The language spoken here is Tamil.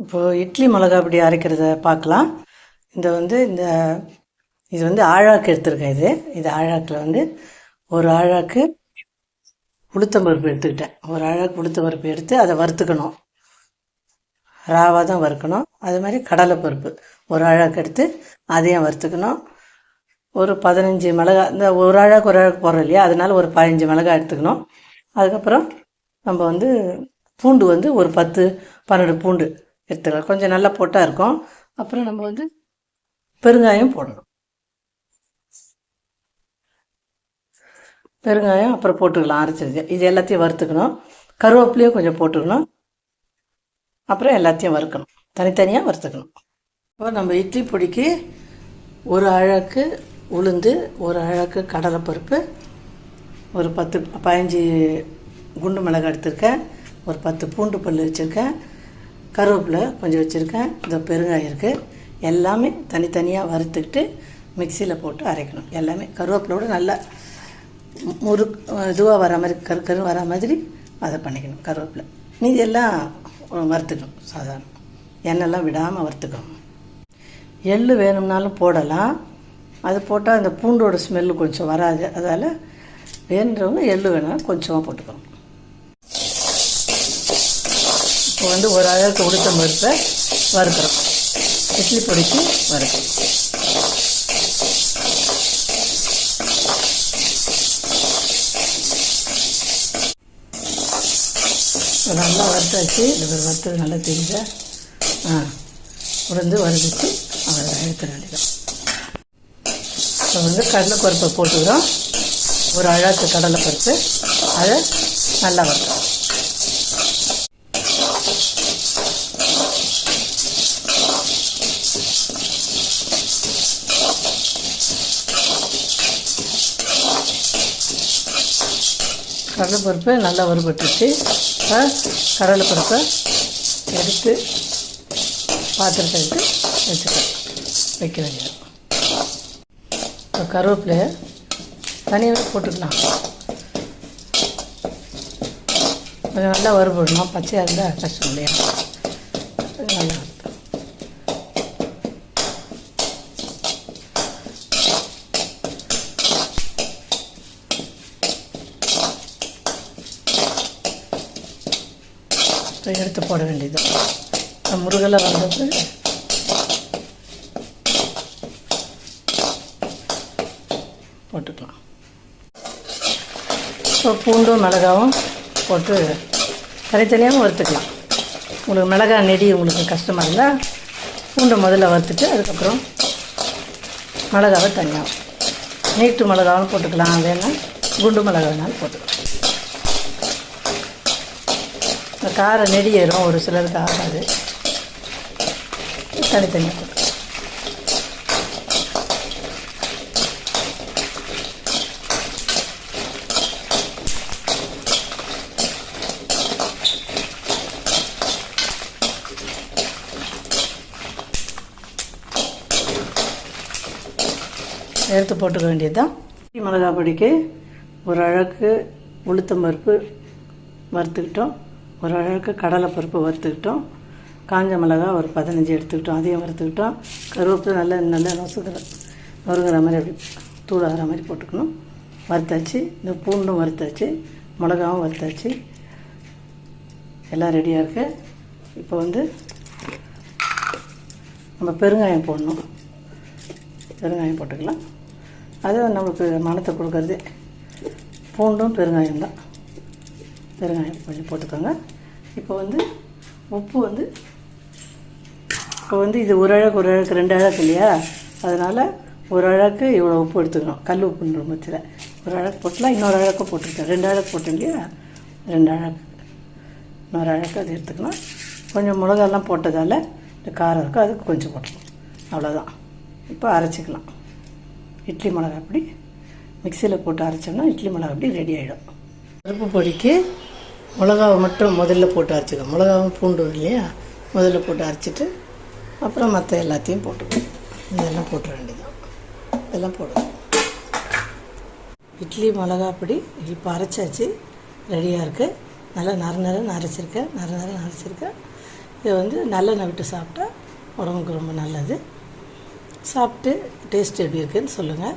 இப்போது இட்லி மிளகா அப்படி அரைக்கிறத பார்க்கலாம். இது வந்து ஆழாக்கு எடுத்திருக்கேன். இது ஆழாக்கில் வந்து ஒரு ஆழாக்கு உளுத்தம்பருப்பு எடுத்துக்கிட்டேன். ஒரு ஆழாக்கு உளுத்தம்பருப்பு எடுத்து அதை வறுத்துக்கணும். ராவாக தான் வறுக்கணும். அது மாதிரி கடலைப்பருப்பு ஒரு ஆழாக்கு எடுத்து அதையும் வறுத்துக்கணும். ஒரு 15 மிளகா, இந்த ஒரு ஆழாக்கு போடுறோம் இல்லையா, அதனால ஒரு 15 மிளகா எடுத்துக்கணும். அதுக்கப்புறம் நம்ம வந்து பூண்டு வந்து ஒரு 10-12 பூண்டு எடுத்துக்கலாம். கொஞ்சம் நல்லா போட்டால் இருக்கும். அப்புறம் நம்ம வந்து பெருங்காயம் போடணும். பெருங்காயம் அப்புறம் போட்டுக்கலாம் அரைச்சது. இது எல்லாத்தையும் வறுத்துக்கணும். கருவேப்பிலையும் கொஞ்சம் போட்டுக்கணும். அப்புறம் எல்லாத்தையும் வறுக்கணும், தனித்தனியாக வறுத்துக்கணும். இப்போ நம்ம இட்லி பொடிக்கு ஒரு அழகு உளுந்து, ஒரு அழகு கடலைப்பருப்பு, ஒரு 10-15 குண்டு மிளகாய் எடுத்திருக்கேன், ஒரு 10 பூண்டு பல் வச்சுருக்கேன், கருவேப்பிலை கொஞ்சம் வச்சுருக்கேன், இந்த பெருங்காயம் இருக்குது. எல்லாமே தனித்தனியாக வறுத்துக்கிட்டு மிக்சியில் போட்டு அரைக்கணும். எல்லாமே கருவேப்பிலோடு நல்லா இதுவாக வர மாதிரி கரு வர மாதிரி அதை பண்ணிக்கணும். கருவேப்பிலை மீதி எல்லாம் வறுத்துக்கணும். சாதாரண எண்ணெய்லாம் விடாமல் வறுத்துக்கணும். எள் வேணும்னாலும் போடலாம். அது போட்டால் அந்த பூண்டோட ஸ்மெல்லு கொஞ்சம் வராது. அதால் வேணுன்றவங்க எள் வேணாலும் கொஞ்சமாக போட்டுக்கணும். இப்போ வந்து ஒரு அளவுக்கு உளுத்தம் பருப்பை வறுக்கிறோம். இட்லி பொடிக்கு வறுக்கிறோம். நல்லா வறுத்தாச்சு. இந்த வறுத்தது நல்லா தெரிஞ்ச உளுந்து வறுத்துச்சு அதை எடுத்துட வேண்டியதான். இப்போ வந்து கடலைப்பருப்பை போட்டுக்கிறோம். ஒரு அழகு கடலைப்பருப்பு அதை நல்லா வறுக்கிறோம். கடலைப்பருப்பு நல்லா வறுபட்டுச்சு. கடலைப்பருப்பை எடுத்து பாத்திரத்தை எடுத்து வைக்க வேண்டியது. இப்போ கருவேப்பிலையை தனியாக போட்டுக்கலாம். கொஞ்சம் நல்லா வறுபடணும். பச்சையாக இருந்தால் கஷ்டம் இல்லையா. நல்லா எடுத்து போட வேண்டியது. முருகலை வந்தது போட்டுக்கலாம். இப்போ பூண்டும் மிளகாவும் போட்டு தனித்தனியாகவும் வறுத்துக்கலாம். உங்களுக்கு மிளகாய் நெடி உங்களுக்கு கஷ்டமாக இருந்தால் பூண்டை முதல்ல வறுத்துட்டு அதுக்கப்புறம் மிளகாவை தனியாக நீட்டு மிளகாவும் போட்டுக்கலாம். வேணால் குண்டு மிளகா வேணாலும் போட்டுக்கலாம். கார நெடி ஏறும், ஒரு சிலருக்கு ஆகாது. தனித்தனியாக போட்டு எடுத்து போட்டுக்க வேண்டியது தான். மிளகாய் பொடிக்கு ஒரு அழகு உளுத்தம்பருப்பு வறுத்துக்கிட்டோம், ஒரு அழகு கடலைப்பருப்பு வறுத்துக்கிட்டோம், காஞ்ச மிளகாய் ஒரு 15 எடுத்துக்கிட்டோம், அதையும் வறுத்துக்கிட்டோம். கருவேப்பிலை நல்லா நொறுங்குற மாதிரி அப்படி தூளாகிற மாதிரி போட்டுக்கணும். வறுத்தாச்சு. இந்த பூண்டும் வறுத்தாச்சு, மிளகாவும் வறுத்தாச்சு. எல்லாம் ரெடியாக இருக்குது. இப்போ வந்து நம்ம பெருங்காயம் போடணும். பெருங்காயம் போட்டுக்கலாம். அது நமக்கு மணத்தை கொடுக்கறது பூண்டும் பெருங்காயம் தான். பெருங்காயம் கொஞ்சம் போட்டுக்கோங்க. இப்போ வந்து உப்பு வந்து இது ஒரு அழகு 2 அழகு இல்லையா, அதனால் ஒரு அழகு இவ்வளோ உப்பு எடுத்துக்கணும். கல் உப்புன்ற மத்தியில் ஒரு அழகு போட்டலாம். இன்னொரு அழகு போட்டிருக்கேன். 2 அழகு போட்டேன் இல்லையா, 2 அழகு இன்னொரு அழகு அது எடுத்துக்கணும். கொஞ்சம் மிளகாலாம் போட்டதால் இந்த காரம் இருக்கும், அதுக்கு கொஞ்சம் போட்டுக்கலாம். அவ்வளோதான். இப்போ அரைச்சிக்கலாம். இட்லி மிளகா அப்படி மிக்சியில் போட்டு அரைச்சோம்னா இட்லி மிளகா அப்படி ரெடி ஆகிடும். பருப்பு பொடிக்கு மிளகாவை மட்டும் முதல்ல போட்டு அரைச்சிக்கணும். மிளகாவும் பூண்டு இல்லையா, முதல்ல போட்டு அரைச்சிட்டு அப்புறம் மற்ற எல்லாத்தையும் போட்டுக்கணும். இதெல்லாம் போட்டுற வேண்டியதான். இதெல்லாம் போடணும். இட்லி மிளகா பொடி இப்போ அரைச்சாச்சு, ரெடியாக இருக்குது. நல்லா நர அரைச்சிருக்கேன். இதை வந்து நல்லெண்ணெய் விட்டு சாப்பிட்டா உடம்புக்கு ரொம்ப நல்லது. சாப்பிட்டு டேஸ்ட் எப்படி இருக்குதுன்னு சொல்லுங்கள்.